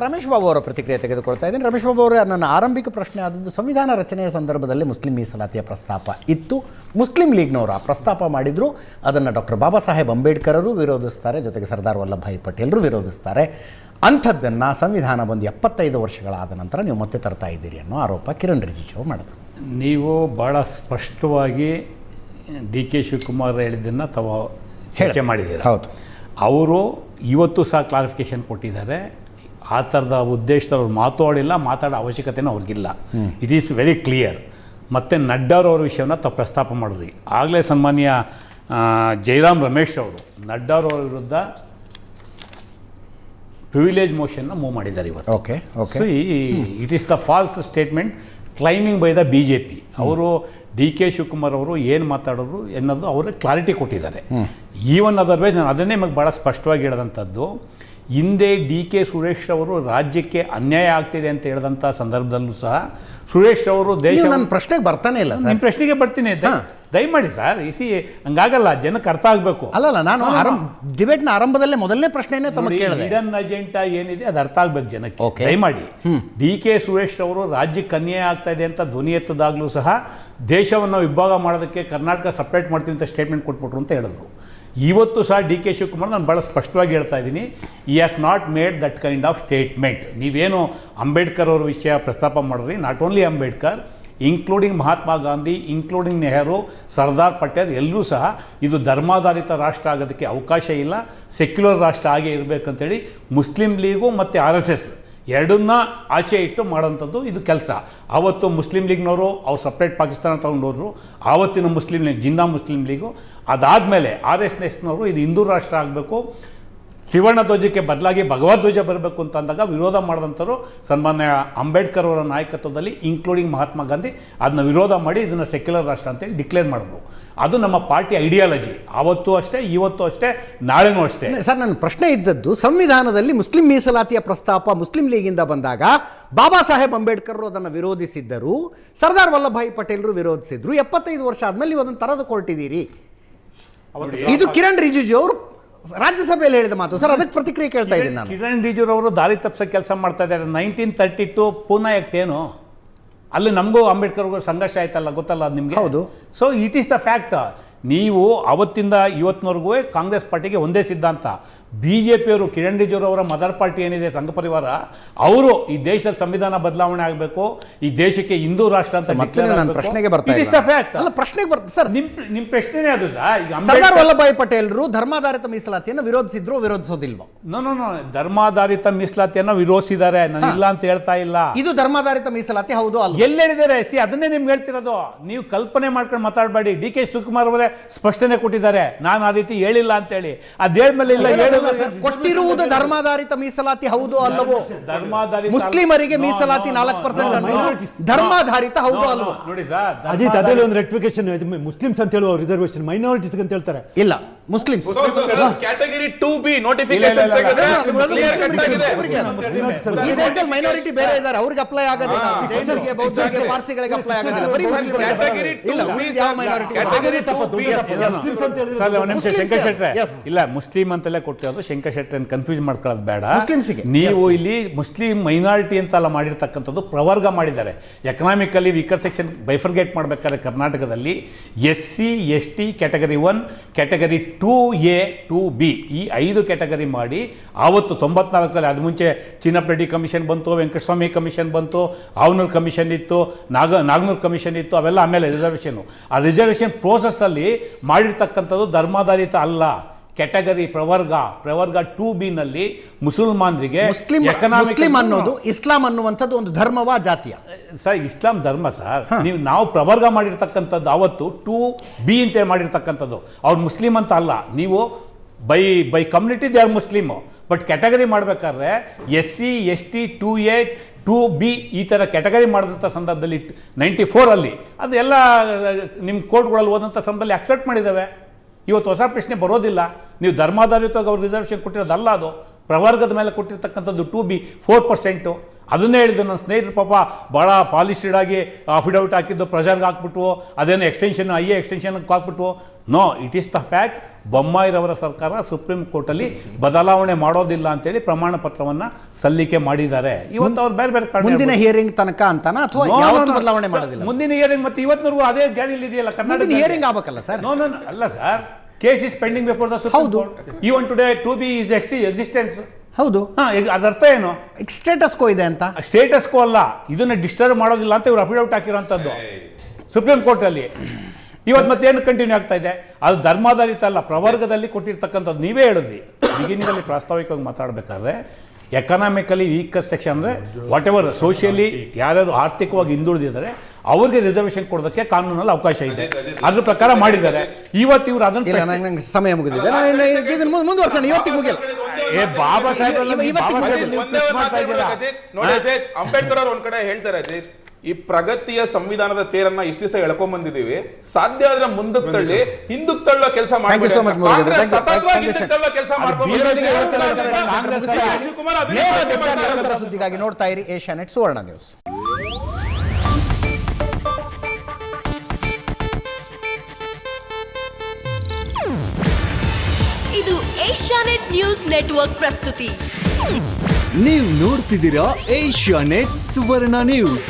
ರಮೇಶ್ ಬಾಬು ಅವರ ಪ್ರತಿಕ್ರಿಯೆ ತೆಗೆದುಕೊಳ್ತಾ ಇದ್ದೀನಿ. ರಮೇಶ್ ಬಾಬು ಅವರೇ, ನನ್ನ ಆರಂಭಿಕ ಪ್ರಶ್ನೆ ಆದದ್ದು ಸಂವಿಧಾನ ರಚನೆಯ ಸಂದರ್ಭದಲ್ಲಿ ಮುಸ್ಲಿಂ ಮೀಸಲಾತಿಯ ಪ್ರಸ್ತಾಪ ಇತ್ತು. ಮುಸ್ಲಿಂ ಲೀಗ್ನವರು ಆ ಪ್ರಸ್ತಾಪ ಮಾಡಿದ್ರು. ಅದನ್ನು ಡಾಕ್ಟರ್ ಬಾಬಾ ಸಾಹೇಬ್ ಅಂಬೇಡ್ಕರರು ವಿರೋಧಿಸ್ತಾರೆ, ಜೊತೆಗೆ ಸರ್ದಾರ್ ವಲ್ಲಭಭಾಯಿ ಪಟೇಲರು ವಿರೋಧಿಸ್ತಾರೆ. ಅಂಥದ್ದನ್ನು ಸಂವಿಧಾನ ಬಂದು 75 ವರ್ಷಗಳಾದ ನಂತರ ನೀವು ಮತ್ತೆ ತರ್ತಾ ಇದ್ದೀರಿ ಅನ್ನೋ ಆರೋಪ ಕಿರಣ್ ರಿಜಿಜು ಮಾಡಿದ್ರು. ನೀವು ಭಾಳ ಸ್ಪಷ್ಟವಾಗಿ ಡಿ ಕೆ ಶಿವಕುಮಾರ್ ಹೇಳಿದ್ದನ್ನು ತಾವು ಚರ್ಚೆ ಮಾಡಿದ್ದೀರ. ಹೌದು, ಅವರು ಇವತ್ತು ಸಹ ಕ್ಲಾರಿಫಿಕೇಷನ್ ಕೊಟ್ಟಿದ್ದಾರೆ. ಆ ಥರದ ಉದ್ದೇಶದವ್ರು ಮಾತಾಡಿಲ್ಲ, ಮಾತಾಡೋ ಅವಶ್ಯಕತೆನೂ ಅವ್ರಿಗಿಲ್ಲ. It is very clear. ಮತ್ತು ನಡ್ಡಾರವ್ರ ವಿಷಯವನ್ನು ತಾವು ಪ್ರಸ್ತಾಪ ಮಾಡಿದ್ರಿ. ಆಗಲೇ ಸನ್ಮಾನ್ಯ ಜೈರಾಮ್ ರಮೇಶ್ ಅವರು ನಡ್ಡಾರವ್ರ ವಿರುದ್ಧ ಪ್ರಿವಿಲೇಜ್ ಮೋಷನ್ನ ಮೂವ್ ಮಾಡಿದ್ದಾರೆ ಇವತ್ತು. Okay okay. So it is the false statement claiming by the BJP. ಅವರು ಡಿ ಕೆ ಶಿವಕುಮಾರ್ ಅವರು ಏನು ಮಾತಾಡೋರು ಎನ್ನೋದು ಅವರು ಕ್ಲಾರಿಟಿ ಕೊಟ್ಟಿದ್ದಾರೆ. ಈವನ್ ಅದರ್ವೈಸ್ ನಾನು ಅದನ್ನೇ ನಿಮಗೆ ಭಾಳ ಸ್ಪಷ್ಟವಾಗಿ ಹೇಳಿದಂಥದ್ದು, ಹಿಂದೆ ಡಿ ಕೆ ಸುರೇಶ್ ಅವರು ರಾಜ್ಯಕ್ಕೆ ಅನ್ಯಾಯ ಆಗ್ತಿದೆ ಅಂತ ಹೇಳಿದಂಥ ಸಂದರ್ಭದಲ್ಲೂ ಸಹ ಸುರೇಶ್ ಅವರು ದೇಶ ನನ್ನ ಪ್ರಶ್ನೆಗೆ ಬರ್ತಾನೆ ಇಲ್ಲ ಸರ್. ನಿಮ್ಮ ಪ್ರಶ್ನೆಗೆ ಬರ್ತೀನಿ, ದಯಮಾಡಿ ಸರ್. ಹಂಗಾಗಲ್ಲ, ಜನಕ್ಕೆ ಅರ್ಥ ಆಗಬೇಕು. ಅಲ್ಲಲ್ಲ, ನಾನು ಡಿಬೇಟ್ನ ಆರಂಭದಲ್ಲೇ ಮೊದಲನೇ ಪ್ರಶ್ನೆನೇ ತಮಗೆ ಕೇಳಿದೆ. ಹಿಡನ್ ಅಜೆಂಡಾ ಏನಿದೆ ಅದು ಅರ್ಥ ಆಗ್ಬೇಕು ಜನಕ್ಕೆ. ದಯಮಾಡಿ ಡಿ ಕೆ ಸುರೇಶ್ ಅವರು ರಾಜ್ಯಕ್ಕೆ ಅನ್ಯಾಯ ಆಗ್ತಾ ಇದೆ ಅಂತ ಧ್ವನಿ ಎತ್ತದಾಗಲೂ ಸಹ ದೇಶವನ್ನು ವಿಭಾಗ ಮಾಡೋದಕ್ಕೆ ಕರ್ನಾಟಕ ಸಪ್ರೇಟ್ ಮಾಡ್ತೀನಿ ಅಂತ ಸ್ಟೇಟ್ಮೆಂಟ್ ಕೊಟ್ಬಿಟ್ರು ಅಂತ ಹೇಳಿದ್ರು. ಇವತ್ತು ಸಹ ಡಿ ಕೆ ಶಿವಕುಮಾರ್ ನಾನು ಭಾಳ ಸ್ಪಷ್ಟವಾಗಿ ಹೇಳ್ತಾ ಇದ್ದೀನಿ, ಈ has not made that kind of statement. ನೀವೇನು ಅಂಬೇಡ್ಕರ್ ಅವ್ರ ವಿಷಯ ಪ್ರಸ್ತಾಪ ಮಾಡಿದ್ರಿ, not only Ambedkar, including Mahatma Gandhi, including Nehru, Sardar Patel, ಎಲ್ಲರೂ ಸಹ ಇದು ಧರ್ಮಾಧಾರಿತ ರಾಷ್ಟ್ರ ಆಗೋದಕ್ಕೆ ಅವಕಾಶ ಇಲ್ಲ, ಸೆಕ್ಯುಲರ್ ರಾಷ್ಟ್ರ ಆಗೇ ಇರಬೇಕಂತೇಳಿ ಮುಸ್ಲಿಂ ಲೀಗು ಮತ್ತು RSS ಎರಡನ್ನ ಆಚೆ ಇಟ್ಟು ಮಾಡೋಂಥದ್ದು ಇದು ಕೆಲಸ. ಆವತ್ತು ಮುಸ್ಲಿಂ ಲೀಗ್ನವರು ಅವ್ರು ಸಪ್ರೇಟ್ ಪಾಕಿಸ್ತಾನ ತೊಗೊಂಡೋದ್ರು. ಆವತ್ತಿನ Muslim league Jinnah Muslim league, ಅದಾದಮೇಲೆ RSSನವರು ಇದು ಹಿಂದೂ ರಾಷ್ಟ್ರ ಆಗಬೇಕು, ತ್ರಿವರ್ಣ ಧ್ವಜಕ್ಕೆ ಬದಲಾಗಿ ಭಗವದ್ ಧ್ವಜ ಬರಬೇಕು ಅಂತ ಅಂದಾಗ ವಿರೋಧ ಮಾಡಿದಂಥವ್ರು ಸನ್ಮಾನ್ಯ ಅಂಬೇಡ್ಕರ್ ಅವರ ನಾಯಕತ್ವದಲ್ಲಿ, ಇನ್ಕ್ಲೂಡಿಂಗ್ ಮಹಾತ್ಮ ಗಾಂಧಿ, ಅದನ್ನ ವಿರೋಧ ಮಾಡಿ ಇದನ್ನು ಸೆಕ್ಯುಲರ್ ರಾಷ್ಟ್ರ ಅಂತೇಳಿ ಡಿಕ್ಲೇರ್ ಮಾಡಿದ್ರು. ಅದು ನಮ್ಮ ಪಾರ್ಟಿ ಐಡಿಯಾಲಜಿ. ಆವತ್ತೂ ಅಷ್ಟೇ, ಇವತ್ತು ಅಷ್ಟೇ, ನಾಳೆನೂ ಅಷ್ಟೇ. ಸರ್, ನನ್ನ ಪ್ರಶ್ನೆ ಇದ್ದದ್ದು ಸಂವಿಧಾನದಲ್ಲಿ ಮುಸ್ಲಿಂ ಮೀಸಲಾತಿಯ ಪ್ರಸ್ತಾಪ ಮುಸ್ಲಿಂ ಲೀಗಿಂದ ಬಂದಾಗ ಬಾಬಾ ಸಾಹೇಬ್ ಅಂಬೇಡ್ಕರ್ ಅದನ್ನು ವಿರೋಧಿಸಿದ್ದರು, ಸರ್ದಾರ್ ವಲ್ಲಭಭಾಯಿ ಪಟೇಲರು ವಿರೋಧಿಸಿದ್ರು. 75 ವರ್ಷ ಆದ್ಮೇಲೆ ನೀವು ಅದನ್ನು ತರದು ಕೊಟ್ಟಿದ್ದೀರಿ. ಇದು ಕಿರಣ್ ರಿಜಿಜು ಅವರು ರಾಜ್ಯಸಭೆಯಲ್ಲಿ ಹೇಳಿದ ಮಾತು ಸರ್. ಅದಕ್ಕೆ ಪ್ರತಿಕ್ರಿಯೆ ಕೇಳ್ತಾ ಇದ್ದೀನಿ ನಾನು. ಕಿರಣ್ ರಿಜಿಜು ಅವರು ದಾರಿ ತಪ್ಪಿಸೋ ಕೆಲಸ ಮಾಡ್ತಾ ಇದ್ದಾರೆ. 1932 ಪೂನಾ ಆಕ್ಟ್ ಏನು, ಅಲ್ಲಿ ನಮಗೂ ಅಂಬೇಡ್ಕರ್ಗೂ ಸಂಘರ್ಷ ಆಯ್ತಲ್ಲ, ಗೊತ್ತಲ್ಲ ಅದು ನಿಮಗೆ? ಹೌದು. So it is the fact. ನೀವು ಅವತ್ತಿಂದ ಇವತ್ತಿನವರೆಗೂ ಕಾಂಗ್ರೆಸ್ ಪಾರ್ಟಿಗೆ ಒಂದೇ ಸಿದ್ಧಾಂತ. BJPಯವರು, ಕಿರಣ್ ರಿಜಿಜುರವರ ಮದರ್ ಪಾರ್ಟಿ ಏನಿದೆ ಸಂಘ ಪರಿವಾರ, ಅವರು ಈ ದೇಶದ ಸಂವಿಧಾನ ಬದಲಾವಣೆ ಆಗಬೇಕು, ಈ ದೇಶಕ್ಕೆ ಹಿಂದೂ ರಾಷ್ಟ್ರ ಅಂತ ಪ್ರಶ್ನೆಗೆ ಬರ್ತಾರೆ. ಪ್ರಶ್ನೆಗೆ ಬರ್ತದೆ ಸರ್. ನಿಮ್ಮ ಪ್ರಶ್ನೆನೇ ಅದು ಸರ್. ಸರ್ದಾರ್ ವಲ್ಲಭಭಾಯಿ ಪಟೇಲರು ಧರ್ಮಾಧಾರಿತ ಮೀಸಲಾತಿಯನ್ನು ವಿರೋಧಿಸಿದ್ರು, ವಿರೋಧಿಸೋದಿಲ್ವೋ? ನೋ, ಧರ್ಮಾಧಾರಿತ ಮೀಸಲಾತಿಯನ್ನು ವಿರೋಧಿಸಿದ್ದಾರೆ, ನಾನು ಇಲ್ಲ ಅಂತ ಹೇಳ್ತಾ ಇಲ್ಲ. ಇದು ಧರ್ಮಾಧಾರಿತ ಮೀಸಲಾತಿ ಹೌದು ಅಲ್ಲ? ಎಲ್ಲಿ ಹೇಳಿದ್ದಾರೆ? ಅದನ್ನೇ ನಿಮ್ಗೆ ಹೇಳ್ತಿರೋದು. ನೀವು ಕಲ್ಪನೆ ಮಾಡ್ಕೊಂಡು ಮಾತಾಡಬೇಡಿ. ಡಿ ಕೆ ಶಿವಕುಮಾರ್ ಅವರೇ ಸ್ಪಷ್ಟನೆ ಕೊಟ್ಟಿದ್ದಾರೆ, ನಾನು ಆ ರೀತಿ ಹೇಳಿಲ್ಲ ಅಂತ ಹೇಳಿ. ಅದೇಳ್ಮೇಲೆ ಇಲ್ಲ, ಕೊಟ್ಟಿರುವುದು ಧರ್ಮಾಧಾರಿತ ಮೀಸಲಾತಿ ಹೌದು ಅಲ್ಲವೋ? ಧರ್ಮಾಧಾರಿತ ಮುಸ್ಲಿಮರಿಗೆ ಮೀಸಲಾತಿ 4% ಅನ್ನೋದು ಧರ್ಮಾಧಾರಿತ ಹೌದು ಅಲ್ವೋ? ನೋಡಿ ಸರ್, ಅಜಿತ್, ಅದರಲ್ಲಿ ಒಂದು ರೆಕ್ಟಿಫಿಕೇಶನ್, ಮುಸ್ಲಿಮ್ಸ್ ಅಂತ ಹೇಳುವ ರಿಸರ್ವೇಶನ್ ಮೈನಾರಿಟೀಸ್ ಅಂತ ಹೇಳ್ತಾರೆ. ಇಲ್ಲ, ಮುಸ್ಲಿಂ ಕ್ಯಾಟಗರಿ 2B ನೋಟಿಫಿಕೇಶನ್ ಈ ದೇಶದಲ್ಲಿ ಮೈನಾರಿಟಿ ಬೇರೆ ಇದ್ದಾರೆ, ಅವ್ರಿಗೆ ಅಪ್ಲೈ ಆಗೋದಿಲ್ಲ. ಜೈನರಿಗೆ, ಬೌದ್ಧರಿಗೆ, ಪಾರ್ಸಿಗಳಿಗೆ ಅಪ್ಲೈ ಆಗೋದಿಲ್ಲ. ಬರೀ ಶಂಕರ್ ಶೆಟ್ರೆ ಇಲ್ಲ, ಮುಸ್ಲಿಂ ಅಂತೆಲ್ಲ ಕೊಟ್ಟಿರೋದು. ಶಂಕರ್ ಶೆಟ್ರೆ ಕನ್ಫ್ಯೂಸ್ ಮಾಡ್ಕೊಳ್ಳೋದು ಬೇಡ. ನೀವು ಇಲ್ಲಿ ಮುಸ್ಲಿಂ ಮೈನಾರಿಟಿ ಅಂತೆಲ್ಲ ಮಾಡಿರ್ತಕ್ಕಂಥದ್ದು ಪ್ರವರ್ಗ ಮಾಡಿದ್ದಾರೆ. ಎಕನಾಮಿಕಲಿ ವೀಕರ್ ಸೆಕ್ಷನ್ ಬೈಫರ್ಗೇಟ್ ಮಾಡ್ಬೇಕಾದ್ರೆ ಕರ್ನಾಟಕದಲ್ಲಿ SC ST category 1, category 2A 2B ಈ 5 ಕ್ಯಾಟಗರಿ ಮಾಡಿ ಆವತ್ತು 94ರಲ್ಲಿ, ಅದು ಮುಂಚೆ ಚಿನ್ನಪ್ಪರೆಡ್ಡಿ ಕಮಿಷನ್ ಬಂತು, ವೆಂಕಟಸ್ವಾಮಿ ಕಮಿಷನ್ ಬಂತು, ಆವನೂರು ಕಮಿಷನ್ ಇತ್ತು, ನಾಗನೂರು ಕಮಿಷನ್ ಇತ್ತು, ಅವೆಲ್ಲ ಆಮೇಲೆ ರಿಸರ್ವೇಷನ್. ಆ ರಿಸರ್ವೇಷನ್ ಪ್ರೋಸೆಸ್ಸಲ್ಲಿ ಮಾಡಿರ್ತಕ್ಕಂಥದ್ದು ಧರ್ಮಾಧಾರಿತ ಅಲ್ಲ. ಕ್ಯಾಟಗರಿ ಪ್ರವರ್ಗ 2B ನಲ್ಲಿ ಮುಸಲ್ಮಾನರಿಗೆ ಮುಸ್ಲಿಂ ಅನ್ನೋದು ಇಸ್ಲಾಂ ಅನ್ನುವಂಥದ್ದು ಒಂದು ಧರ್ಮವಾ ಜಾತಿಯ ಸರ್? ಇಸ್ಲಾಂ ಧರ್ಮ ಸರ್. ನಾವು ಪ್ರವರ್ಗ ಮಾಡಿರ್ತಕ್ಕಂಥದ್ದು ಅವತ್ತು 2B ಅಂತ ಮಾಡಿರ್ತಕ್ಕಂಥದ್ದು. ಅವ್ರು ಮುಸ್ಲಿಂ ಅಂತ ಅಲ್ಲ. ನೀವು by community they are Muslim, but category ಮಾಡಬೇಕಾದ್ರೆ SC ST 2A 2B ಈ ಥರ ಕ್ಯಾಟಗರಿ ಮಾಡಿದಂಥ ಸಂದರ್ಭದಲ್ಲಿ 94ಅಲ್ಲಿ ಅದು ಎಲ್ಲ ನಿಮ್ಮ ಕೋರ್ಟ್ಗಳಲ್ಲಿ ಹೋದಂಥ ಸಂದರ್ಭದಲ್ಲಿ ಅಕ್ಸೆಪ್ಟ್ ಮಾಡಿದ್ದಾವೆ. ಇವತ್ತು ಹೊಸ ಪ್ರಶ್ನೆ ಬರೋದಿಲ್ಲ. ನೀವು ಧರ್ಮಾಧಾರಿತವಾಗಿ ಅವ್ರು ರಿಸರ್ವೇಷನ್ ಕೊಟ್ಟಿರೋದಲ್ಲ, ಅದು ಪ್ರವರ್ಗದ ಮೇಲೆ ಕೊಟ್ಟಿರ್ತಕ್ಕಂಥದ್ದು 2B 4%. ಅದನ್ನೇ ಹೇಳಿದ್ದು ನನ್ನ ಸ್ನೇಹಿತರು ಪಾಪ ಭಾಳ ಪಾಲಿಸ್ಟೆಡ್ ಆಗಿ ಅಫಿಡವಿಟ್ ಹಾಕಿದ್ದು ಪ್ರೆಷರ್ಗೆ ಹಾಕ್ಬಿಟ್ಟು ಅದೇನು ಎಕ್ಸ್ಟೆನ್ಷನ್ ಐ ಎ ಎಕ್ಸ್ಟೆನ್ಷನ್ಗೆ ಹಾಕ್ಬಿಟ್ಟು no, it is the fact. ಬೊಮ್ಮಾಯಿರವರ ಸರ್ಕಾರ ಸುಪ್ರೀಂ ಕೋರ್ಟಲ್ಲಿ ಬದಲಾವಣೆ ಮಾಡೋದಿಲ್ಲ ಅಂತೇಳಿ ಪ್ರಮಾಣ ಪತ್ರವನ್ನು ಸಲ್ಲಿಕೆ ಮಾಡಿದ್ದಾರೆ. ಇವತ್ತು ಅವ್ರು ಬೇರೆ ಬೇರೆ ಮುಂದಿನ ಹಿಯರಿಂಗ್ ತನಕ ಅಂತಾನ ಅಥವಾ ಯಾವತ್ತೂ ಬದಲಾವಣೆ ಮಾಡೋದಿಲ್ಲ? ಮುಂದಿನ ಹಿಯರಿಂಗ್ ಮತ್ತೆ ಇವತ್ತಿನವರೆಗೂ ಅದೇ ಜಾರಿಯಲ್ಲಿ ಇದೆಯಲ್ಲ ಕರ್ನಾಟಕ ಹಿಯರಿಂಗ್ ಆಗಬೇಕಲ್ಲ ಸರ್? ನೋ ಅಲ್ಲ sir, case is pending before the supreme court. Even today 2B is existence. ಹೌದು, ಅದರ್ಥ ಏನು? ಸ್ಟೇಟಸ್ ಕೋ ಇದೆ ಅಂತ. ಸ್ಟೇಟಸ್ ಕೋ ಅಲ್ಲ, ಇದನ್ನ ಡಿಸ್ಟರ್ಬ್ ಮಾಡೋದಿಲ್ಲ ಅಂತ ಇವರು ಅಫಿಡವಿಟ್ ಹಾಕಿರೋಂಥದ್ದು ಸುಪ್ರೀಂ ಕೋರ್ಟ್ ಅಲ್ಲಿ. ಇವತ್ತು ಮತ್ತೇನು ಕಂಟಿನ್ಯೂ ಆಗ್ತಾ ಇದೆ? ಅದು ಧರ್ಮಾಧಾರಿತ ಅಲ್ಲ, ಪ್ರವರ್ಗದಲ್ಲಿ ಕೊಟ್ಟಿರ್ತಕ್ಕಂಥದ್ದು. ನೀವೇ ಹೇಳಿದ್ರಿ ಬಿಗಿನಿಂಗ್ ಅಲ್ಲಿ ಪ್ರಾಸ್ತಾವಿಕವಾಗಿ ಮಾತಾಡಬೇಕಾದ್ರೆ, ಎಕನಾಮಿಕಲಿ ವೀಕರ್ ಸೆಕ್ಷನ್ ಅಂದರೆ ವಾಟ್ ಎವರ್ ಸೋಷಿಯಲಿ ಯಾರ್ಯಾರು ಆರ್ಥಿಕವಾಗಿ ಹಿಂದುಳಿದಿದ್ದಾರೆ ಅವ್ರಿಗೆ ರಿಸರ್ವೇಷನ್ ಕೊಡೋದಕ್ಕೆ ಕಾನೂನಲ್ಲಿ ಅವಕಾಶ ಇದೆ, ಅದ್ರ ಪ್ರಕಾರ ಮಾಡಿದ್ದಾರೆ. ಇವತ್ತು ಇವರು ಅದನ್ನ ಸಮಯ ಮುಗಿದಿದೆ, ಮುಂದುವರ್ಸೋಣ. ಇವತ್ತಿಗೆ ಮುಗಿಯಲ್ಲ. ಬಾಬಾ ಸಾಹೇಬ್ ಅಂಬೇಡ್ಕರ್ ಅವ್ರು ಒಂದ್ ಕಡೆ ಹೇಳ್ತಾರೆ, ಅಜಿತ್, ಈ ಪ್ರಗತಿಯ ಸಂವಿಧಾನದ ತೇರನ್ನ ಇಷ್ಟ ದಿವಸ ಎಳ್ಕೊಂಡ್ ಬಂದಿದ್ದೀವಿ, ಸಾಧ್ಯ ಆದ್ರೆ ಮುಂದಕ್ಕೆ ತಳ್ಳಿ ಹಿಂದಕ್ಕೆ ತಳ್ಳೋ ಕೆಲಸ ಸುದ್ದಿಗಾಗಿ ನೋಡ್ತಾ ಇರಿ ಏಷ್ಯಾನೆಟ್ ಸುವರ್ಣ ನ್ಯೂಸ್. ಇದು ಏಷ್ಯಾನೆಟ್ ನ್ಯೂಸ್ ನೆಟ್ವರ್ಕ್ ಪ್ರಸ್ತುತಿ. ನೀವು ನೋಡ್ತಿದ್ದೀರಾ ಏಷ್ಯಾನೆಟ್ ಸುವರ್ಣ ನ್ಯೂಸ್.